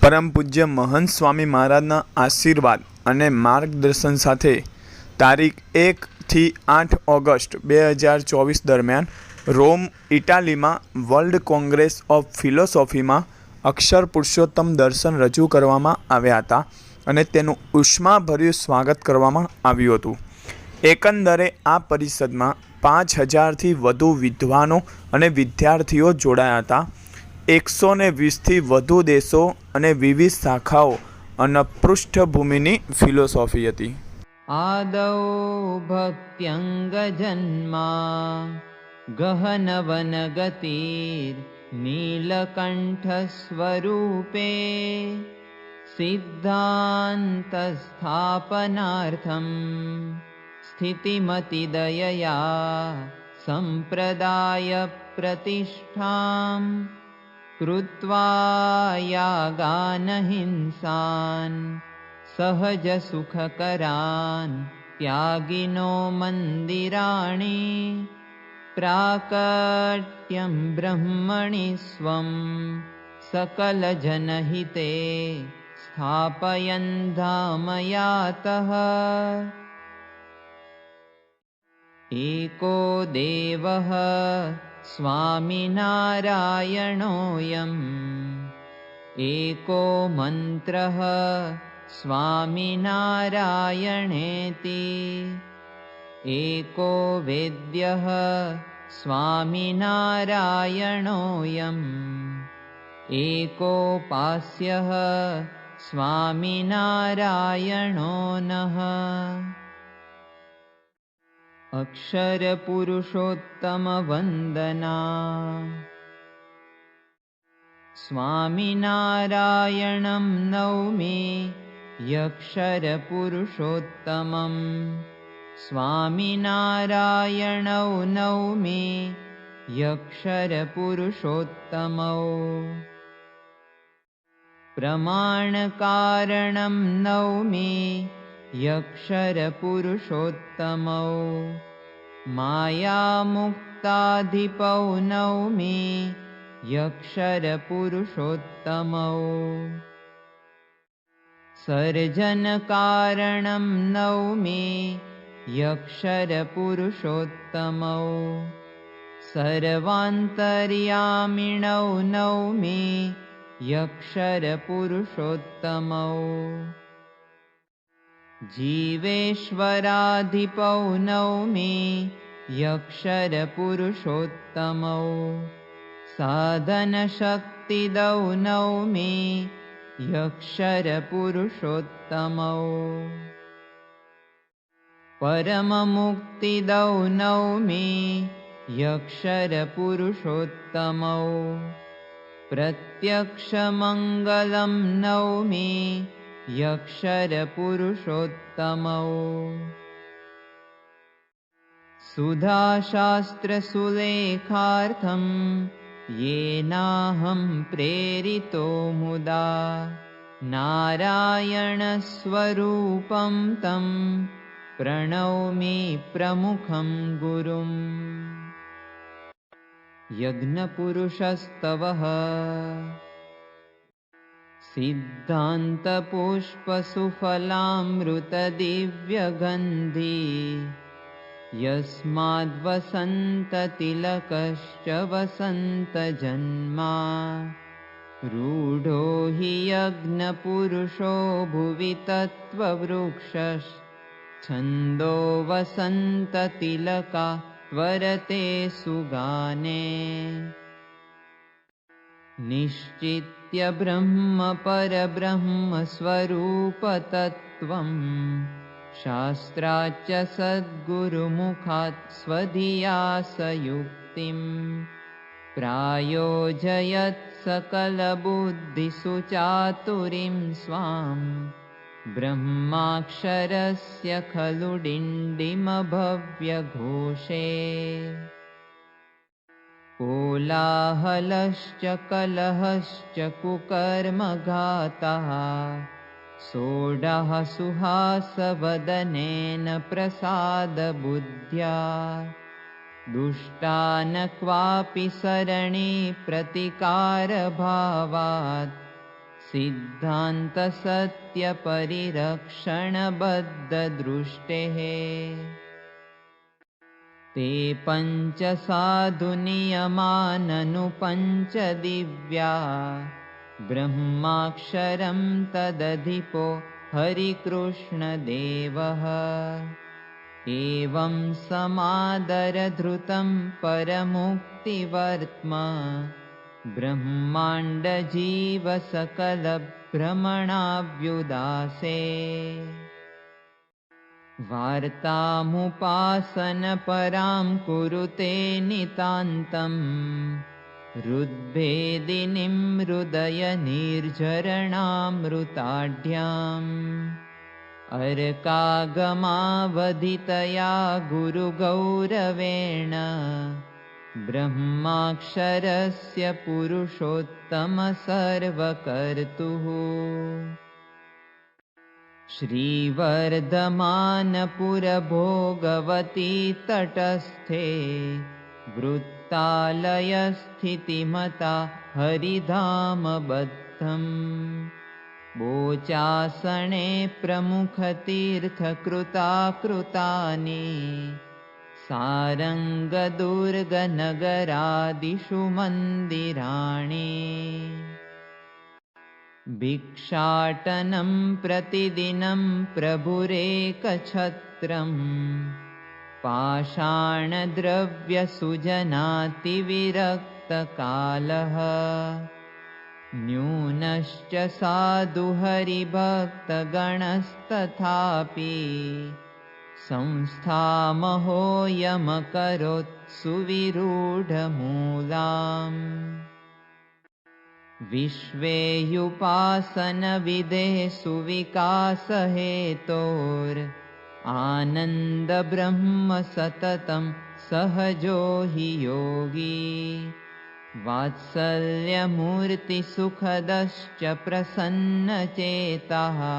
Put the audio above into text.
परम पूज्य महंत स्वामी महाराजना आशीर्वाद અને માર્ગદર્શન સાથે તારીખ 1 થી 8 ઓગસ્ટ 2024 દરમિયાન રોમ ઇટાલીમાં વર્લ્ડ કોંગ્રેસ ઓફ ફિલોસોફીમાં અક્ષર પુરુષોત્તમ દર્શન રજૂ કરવામાં આવ્યા હતા અને તેનું ઉષ્માભર્યું સ્વાગત કરવામાં આવ્યું હતું. એકંદરે આ પરિષદમાં 5000થી વધુ વિદ્વાનો અને વિદ્યાર્થીઓ જોડાયા હતા. 120થી વધુ દેશો અને વિવિધ શાખાઓ અને પૃષ્ઠભૂમિની ફિલોસોફી હતી. આદૌ ભક્ત્યંગજન્મા ગહનવનગતિર નીલકંઠસ્વરૂપે સિદ્ધાંતસ્થાપનાર્થમ સ્થિતિમતિદયયા સંપ્રદાય પ્રતિષ્ઠામ કૃત્વા યાગાન હિંસાન સહજ સુખકરાન ત્યાગિનો મંદિરાણી પ્રાકટ્યં બ્રહ્મણિ સ્વં સકલજનહિતે સ્થાપયન ધામયાતઃ. एको देवः स्वामिनारायणोऽयम् एको मन्त्रः स्वामिनारायणेति एको वेद्यः स्वामिनारायणोऽयम् एकोपास्यः स्वामिनारायणो नः. अक्षर पुरुषोत्तम वंदना. स्वामिनारायणं नौमि यक्षर पुरुषोत्तमं स्वामिनारायणौ नौमि यक्षर पुरुषोत्तमौ प्रमाणकारणं नौमि यक्षर पुरुषोत्तमौ मायामुक्ताधिपौ नौमि यक्षर पुरुषोत्तमौ सर्जनकारणं नौमि यक्षर पुरुषोत्तमौ सर्वान्तर्यामिणौ नौमि यक्षर पुरुषोत्तमौ जीवेश्वराधिपौ नौमि यक्षर पुरुषोत्तमौ साधनशक्तिदौ नौमि यक्षर पुरुषोत्तमौ परममुक्तिदौ नौमि यक्षर पुरुषोत्तमौ प्रत्यक्षमङ्गलं नौमि यक्षर पुरुषोत्तमौ सुधाशास्त्रसुलेखार्थं येनाहं प्रेरितो मुदा नारायणस्वरूपं तं प्रणौमि प्रमुखं गुरुम्. यज्ञपुरुषस्तवः सिद्धान्तपुष्पसुफलामृतदिव्यगन्धी यस्माद्वसन्ततिलकश्च वसन्तजन्मा रूढो हि यज्ञपुरुषो भुवि तत्त्ववृक्षश्छन्दो वसन्ततिलका त्वरते सुगाने. निश्चित्य ब्रह्म परब्रह्म स्वरूपतत्त्वं शास्त्राच्च सद्गुरुमुखात् स्वधिया सयुक्तिं प्रायोजयत् सकलबुद्धिसुचातुरीं स्वां ब्रह्माक्षरस्य खलु डिण्डिमभव्यघोषे. कोलाहलश्च कलहश्च कुकर्मघातः सोढः सुहासवदनेन प्रसादबुद्ध्या दुष्टान् क्वापि सरणि प्रतिकारभावात् सिद्धान्तसत्यपरिरक्षणबद्धदृष्टेः ते पञ्च साधुनियमाननुपञ्च दिव्या ब्रह्माक्षरं तदधिपो हरिकृष्णदेवः एवं समादरधृतं परमुक्तिवर्त्म ब्रह्माण्डजीवसकलभ्रमणाव्युदासे वार्तामुपासनपरां कुरुते नितान्तम् हृद्भेदिनीं हृदयनिर्झरणामृताढ्याम् अर्कागमावधितया गुरुगौरवेण ब्रह्माक्षरस्य पुरुषोत्तमसर्वकर्तुः श्रीवर्धमानपुरभोगवती तटस्थे वृत्तालयस्थितिमता हरिधामबद्धम् बोचासने प्रमुखतीर्थकृताकृतानि सारङ्गदुर्गनगरादिषु मन्दिराणि भिक्षाटनं प्रतिदिनं प्रभुरेकछत्रम् पाषाणद्रव्यसुजनातिविरक्तकालः न्यूनश्च साधुहरिभक्तगणस्तथापि संस्थामहोऽयमकरोत् सुविरूढमूलाम् विश्वेयुपासनविधे सुविकासहेतोर् आनन्दब्रह्म सततं सहजो हि योगी वात्सल्यमूर्तिसुखदश्च प्रसन्नचेतः